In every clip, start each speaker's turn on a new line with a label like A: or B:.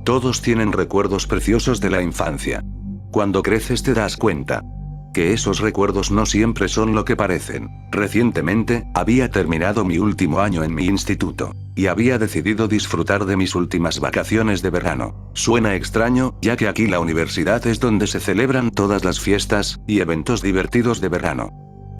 A: Todos tienen recuerdos preciosos de la infancia. Cuando creces te das cuenta que esos recuerdos no siempre son lo que parecen. Recientemente, había terminado mi último año en mi instituto, y había decidido disfrutar de mis últimas vacaciones de verano. Suena extraño, ya que aquí la universidad es donde se celebran todas las fiestas y eventos divertidos de verano.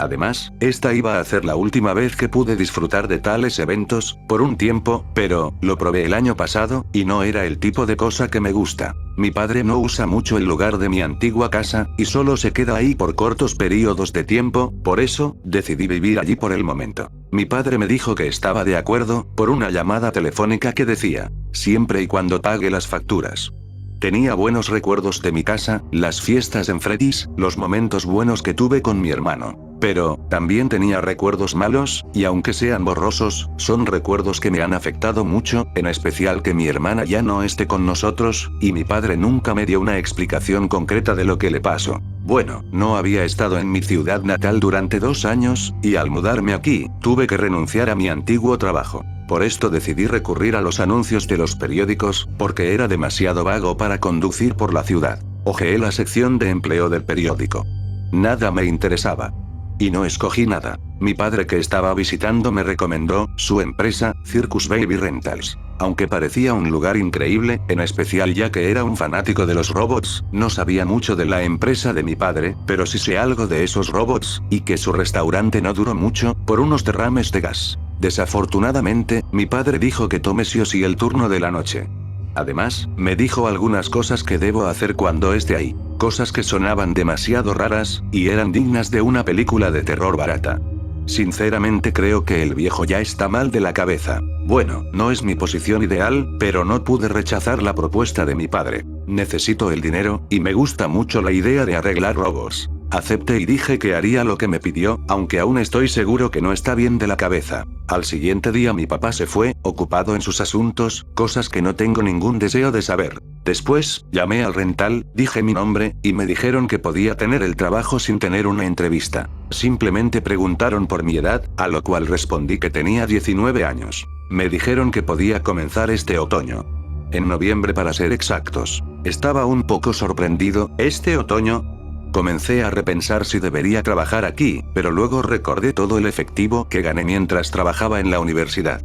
A: Además, esta iba a ser la última vez que pude disfrutar de tales eventos, por un tiempo, pero, lo probé el año pasado, y no era el tipo de cosa que me gusta. Mi padre no usa mucho el lugar de mi antigua casa, y solo se queda ahí por cortos periodos de tiempo, por eso, decidí vivir allí por el momento. Mi padre me dijo que estaba de acuerdo, por una llamada telefónica que decía, siempre y cuando pague las facturas. Tenía buenos recuerdos de mi casa, las fiestas en Freddy's, los momentos buenos que tuve con mi hermano. Pero, también tenía recuerdos malos, y aunque sean borrosos, son recuerdos que me han afectado mucho, en especial que mi hermana ya no esté con nosotros, y mi padre nunca me dio una explicación concreta de lo que le pasó. Bueno, no había estado en mi ciudad natal durante 2 años, y al mudarme aquí, tuve que renunciar a mi antiguo trabajo. Por esto decidí recurrir a los anuncios de los periódicos, porque era demasiado vago para conducir por la ciudad. Hojeé la sección de empleo del periódico. Nada me interesaba. Y no escogí nada. Mi padre, que estaba visitando, me recomendó su empresa, Circus Baby Rentals. Aunque parecía un lugar increíble, en especial ya que era un fanático de los robots, no sabía mucho de la empresa de mi padre, pero sí sé algo de esos robots, y que su restaurante no duró mucho, por unos derrames de gas. Desafortunadamente, mi padre dijo que tome sí o sí el turno de la noche. Además, me dijo algunas cosas que debo hacer cuando esté ahí. Cosas que sonaban demasiado raras, y eran dignas de una película de terror barata. Sinceramente creo que el viejo ya está mal de la cabeza. Bueno, no es mi posición ideal, pero no pude rechazar la propuesta de mi padre. Necesito el dinero, y me gusta mucho la idea de arreglar robots. Acepté y dije que haría lo que me pidió, aunque aún estoy seguro que no está bien de la cabeza. Al siguiente día mi papá se fue, ocupado en sus asuntos, cosas que no tengo ningún deseo de saber. Después, llamé al rental, dije mi nombre, y me dijeron que podía tener el trabajo sin tener una entrevista. Simplemente preguntaron por mi edad, a lo cual respondí que tenía 19 años. Me dijeron que podía comenzar este otoño. En noviembre para ser exactos. Estaba un poco sorprendido. ¿Este otoño? Comencé a repensar si debería trabajar aquí, pero luego recordé todo el efectivo que gané mientras trabajaba en la universidad.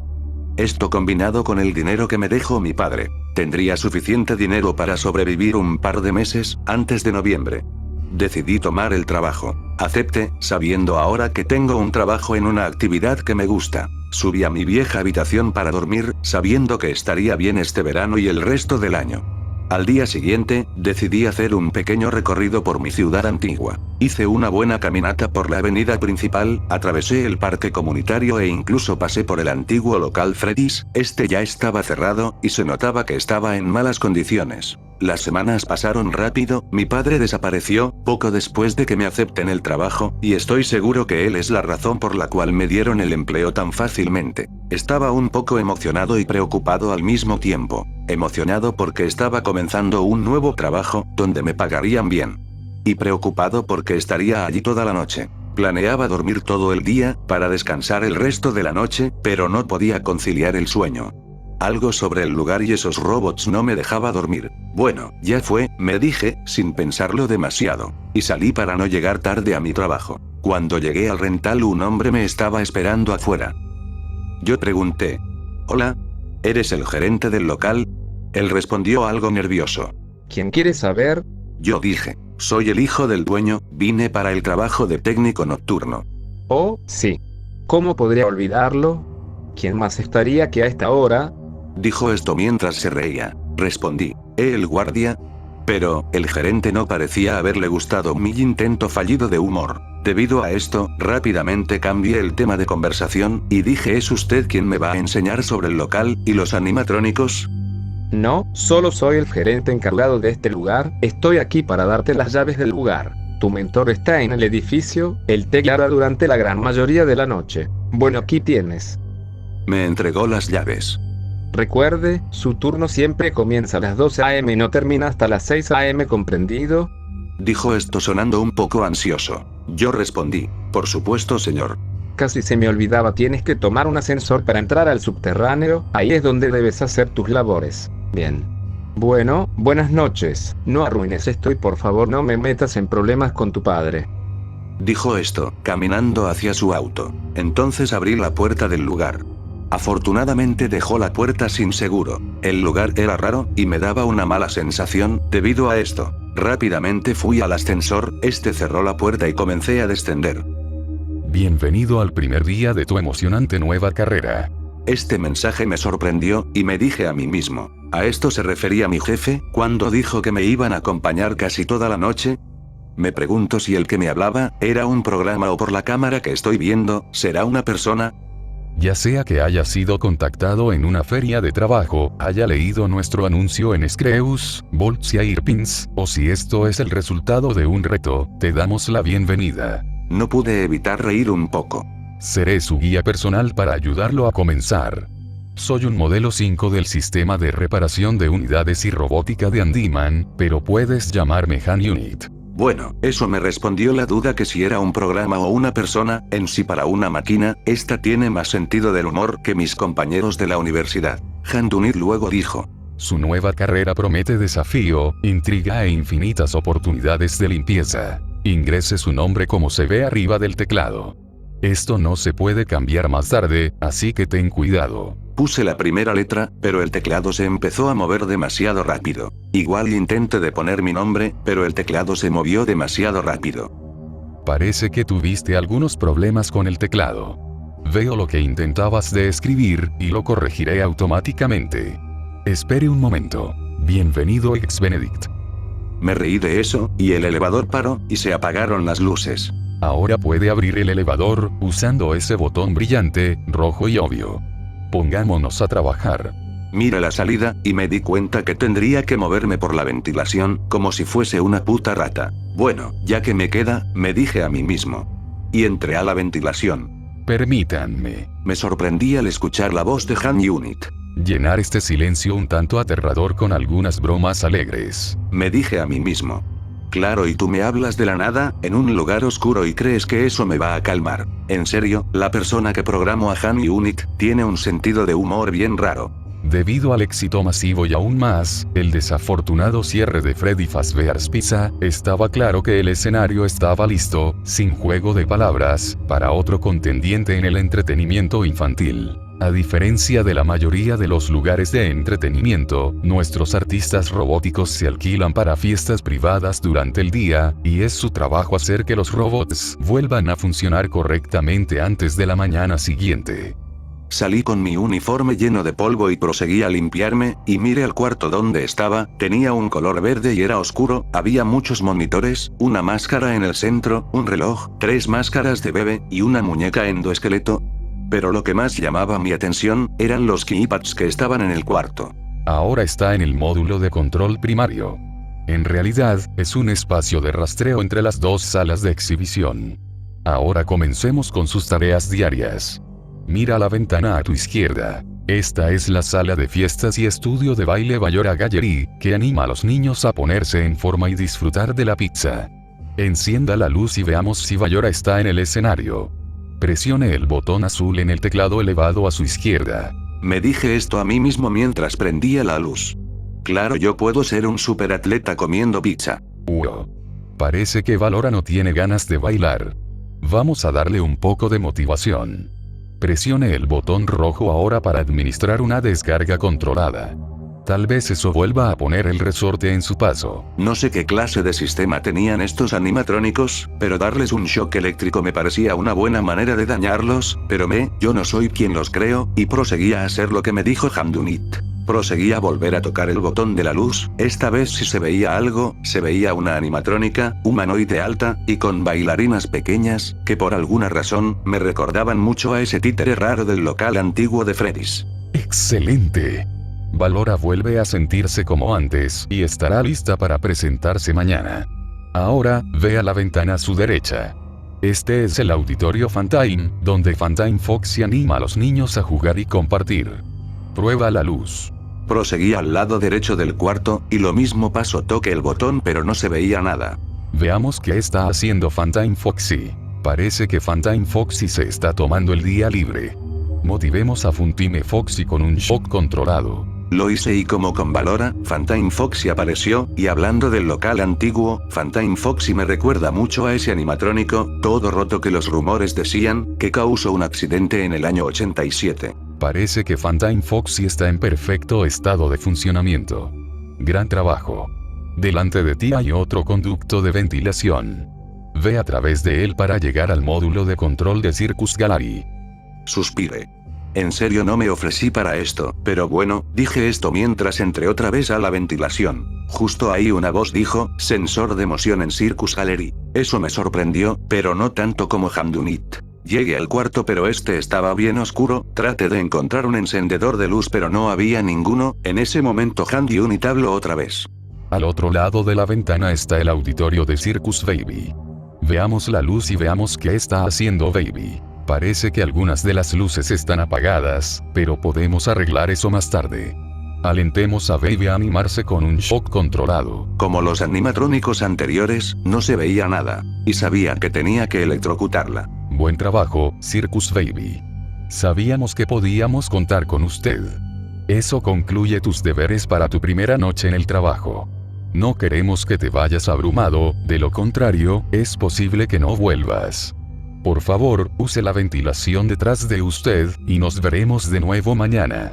A: Esto combinado con el dinero que me dejó mi padre, tendría suficiente dinero para sobrevivir un par de meses, antes de noviembre. Decidí tomar el trabajo. Acepté, sabiendo ahora que tengo un trabajo en una actividad que me gusta. Subí a mi vieja habitación para dormir, sabiendo que estaría bien este verano y el resto del año. Al día siguiente, decidí hacer un pequeño recorrido por mi ciudad antigua. Hice una buena caminata por la avenida principal, atravesé el parque comunitario e incluso pasé por el antiguo local Freddy's. Este ya estaba cerrado, y se notaba que estaba en malas condiciones. Las semanas pasaron rápido, mi padre desapareció, poco después de que me acepten el trabajo, y estoy seguro que él es la razón por la cual me dieron el empleo tan fácilmente. Estaba un poco emocionado y preocupado al mismo tiempo. Emocionado porque estaba comenzando un nuevo trabajo, donde me pagarían bien. Y preocupado porque estaría allí toda la noche. Planeaba dormir todo el día, para descansar el resto de la noche, pero no podía conciliar el sueño. Algo sobre el lugar y esos robots no me dejaba dormir. Bueno, ya fue, me dije, sin pensarlo demasiado. Y salí para no llegar tarde a mi trabajo. Cuando llegué al rental, un hombre me estaba esperando afuera. Yo pregunté. Hola. ¿Eres el gerente del local? Él respondió algo nervioso.
B: ¿Quién quiere saber?
A: Yo dije. Soy el hijo del dueño, vine para el trabajo de técnico nocturno.
B: Oh, sí. ¿Cómo podría olvidarlo? ¿Quién más estaría aquí a esta hora?
A: Dijo esto mientras se reía. Respondí. ¿El guardia? Pero, el gerente no parecía haberle gustado mi intento fallido de humor. Debido a esto, rápidamente cambié el tema de conversación, y dije: ¿es usted quien me va a enseñar sobre el local y los animatrónicos?
B: No, solo soy el gerente encargado de este lugar, estoy aquí para darte las llaves del lugar. Tu mentor está en el edificio, él te guiará durante la gran mayoría de la noche. Bueno, aquí tienes.
A: Me entregó las llaves.
B: Recuerde, su turno siempre comienza a las 12 AM y no termina hasta las 6 AM, ¿comprendido?
A: Dijo esto sonando un poco ansioso. Yo respondí: por supuesto, señor.
B: Casi se me olvidaba, tienes que tomar un ascensor para entrar al subterráneo, ahí es donde debes hacer tus labores. Bien. Bueno, buenas noches. No arruines esto y por favor no me metas en problemas con tu padre.
A: Dijo esto, caminando hacia su auto. Entonces abrí la puerta del lugar. Afortunadamente dejó la puerta sin seguro. El lugar era raro, y me daba una mala sensación, debido a esto. Rápidamente fui al ascensor, este cerró la puerta y comencé a descender.
C: Bienvenido al primer día de tu emocionante nueva carrera.
A: Este mensaje me sorprendió, y me dije a mí mismo, ¿a esto se refería mi jefe, cuando dijo que me iban a acompañar casi toda la noche? Me pregunto si el que me hablaba, era un programa o por la cámara que estoy viendo, ¿será una persona?
C: Ya sea que haya sido contactado en una feria de trabajo, haya leído nuestro anuncio en Screws, Bolts y Airpins, o si esto es el resultado de un reto, te damos la bienvenida.
A: No pude evitar reír un poco.
C: Seré su guía personal para ayudarlo a comenzar. Soy un modelo 5 del sistema de reparación de unidades y robótica de Andyman, pero puedes llamarme Han Unit.
A: Bueno, eso me respondió la duda que si era un programa o una persona, en sí para una máquina, esta tiene más sentido del humor que mis compañeros de la universidad. Han Unit luego dijo.
C: Su nueva carrera promete desafío, intriga e infinitas oportunidades de limpieza. Ingrese su nombre como se ve arriba del teclado. Esto no se puede cambiar más tarde, así que ten cuidado.
A: Puse la primera letra, pero el teclado se empezó a mover demasiado rápido. Igual intenté de poner mi nombre, pero el teclado se movió demasiado rápido.
C: Parece que tuviste algunos problemas con el teclado. Veo lo que intentabas de escribir, y lo corregiré automáticamente. Espere un momento. Bienvenido ex Benedict.
A: Me reí de eso, y el elevador paró, y se apagaron las luces.
C: Ahora puede abrir el elevador, usando ese botón brillante, rojo y obvio. Pongámonos a trabajar.
A: Miré la salida, y me di cuenta que tendría que moverme por la ventilación, como si fuese una puta rata. Bueno, ya que me queda, me dije a mí mismo. Y entré a la ventilación.
C: Permítanme.
A: Me sorprendí al escuchar la voz de Han Unit.
C: Llenar este silencio un tanto aterrador con algunas bromas alegres.
A: Me dije a mí mismo. Claro, y tú me hablas de la nada, en un lugar oscuro y crees que eso me va a calmar. En serio, la persona que programó a Han Unit, tiene un sentido de humor bien raro.
C: Debido al éxito masivo y aún más, el desafortunado cierre de Freddy Fazbear's Pizza, estaba claro que el escenario estaba listo, sin juego de palabras, para otro contendiente en el entretenimiento infantil. A diferencia de la mayoría de los lugares de entretenimiento, nuestros artistas robóticos se alquilan para fiestas privadas durante el día, y es su trabajo hacer que los robots vuelvan a funcionar correctamente antes de la mañana siguiente.
A: Salí con mi uniforme lleno de polvo y proseguí a limpiarme, y miré al cuarto donde estaba, tenía un color verde y era oscuro, había muchos monitores, una máscara en el centro, un reloj, 3 máscaras de bebé, y una muñeca endoesqueleto. Pero lo que más llamaba mi atención, eran los keypads que estaban en el cuarto.
C: Ahora está en el módulo de control primario. En realidad, es un espacio de rastreo entre las dos salas de exhibición. Ahora comencemos con sus tareas diarias. Mira la ventana a tu izquierda. Esta es la sala de fiestas y estudio de baile Ballora Gallery, que anima a los niños a ponerse en forma y disfrutar de la pizza. Encienda la luz y veamos si Ballora está en el escenario. Presione el botón azul en el teclado elevado a su izquierda.
A: Me dije esto a mí mismo mientras prendía la luz. Claro, yo puedo ser un superatleta comiendo pizza.
C: Parece que Ballora no tiene ganas de bailar. Vamos a darle un poco de motivación. Presione el botón rojo ahora para administrar una descarga controlada. Tal vez eso vuelva a poner el resorte en su paso.
A: No sé qué clase de sistema tenían estos animatrónicos, pero darles un shock eléctrico me parecía una buena manera de dañarlos, pero yo no soy quien los creo, y proseguía a hacer lo que me dijo Han Unit. Proseguía a volver a tocar el botón de la luz, esta vez si se veía algo, se veía una animatrónica, humanoide alta, y con bailarinas pequeñas, que por alguna razón, me recordaban mucho a ese títere raro del local antiguo de Freddy's.
C: ¡Excelente! Ballora vuelve a sentirse como antes, y estará lista para presentarse mañana. Ahora, ve a la ventana a su derecha. Este es el auditorio Funtime, donde Funtime Foxy anima a los niños a jugar y compartir. Prueba la luz.
A: Proseguí al lado derecho del cuarto, y lo mismo pasó, toqué el botón pero no se veía nada.
C: Veamos qué está haciendo Funtime Foxy. Parece que Funtime Foxy se está tomando el día libre. Motivemos a Funtime Foxy con un shock controlado.
A: Lo hice y como con Valora, Fantine Foxy apareció, y hablando del local antiguo, Fantine Foxy me recuerda mucho a ese animatrónico, todo roto que los rumores decían, que causó un accidente en el año 87.
C: Parece que Fantine Foxy está en perfecto estado de funcionamiento. Gran trabajo. Delante de ti hay otro conducto de ventilación. Ve a través de él para llegar al módulo de control de Circus Gallery.
A: Suspiré. En serio no me ofrecí para esto, pero bueno, dije esto mientras entré otra vez a la ventilación. Justo ahí una voz dijo, sensor de moción en Circus Gallery. Eso me sorprendió, pero no tanto como Hamdunit. Llegué al cuarto pero este estaba bien oscuro, traté de encontrar un encendedor de luz pero no había ninguno, en ese momento Hamdunit habló otra vez.
C: Al otro lado de la ventana está el auditorio de Circus Baby. Veamos la luz y veamos qué está haciendo Baby. Parece que algunas de las luces están apagadas, pero podemos arreglar eso más tarde. Alentemos a Baby a animarse con un shock controlado.
A: Como los animatrónicos anteriores, no se veía nada. Y sabía que tenía que electrocutarla.
C: Buen trabajo, Circus Baby. Sabíamos que podíamos contar con usted. Eso concluye tus deberes para tu primera noche en el trabajo. No queremos que te vayas abrumado, de lo contrario, es posible que no vuelvas. Por favor, use la ventilación detrás de usted, y nos veremos de nuevo mañana.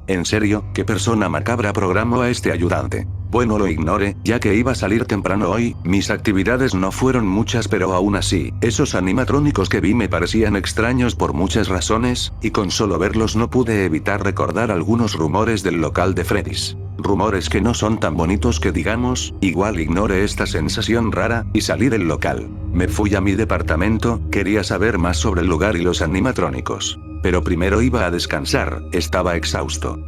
A: En serio, ¿qué persona macabra programó a este ayudante? Bueno, lo ignoré, ya que iba a salir temprano hoy, mis actividades no fueron muchas pero aún así, esos animatrónicos que vi me parecían extraños por muchas razones, y con solo verlos no pude evitar recordar algunos rumores del local de Freddy's. Rumores que no son tan bonitos que digamos, igual ignoré esta sensación rara, y salí del local. Me fui a mi departamento, quería saber más sobre el lugar y los animatrónicos. Pero primero iba a descansar, estaba exhausto.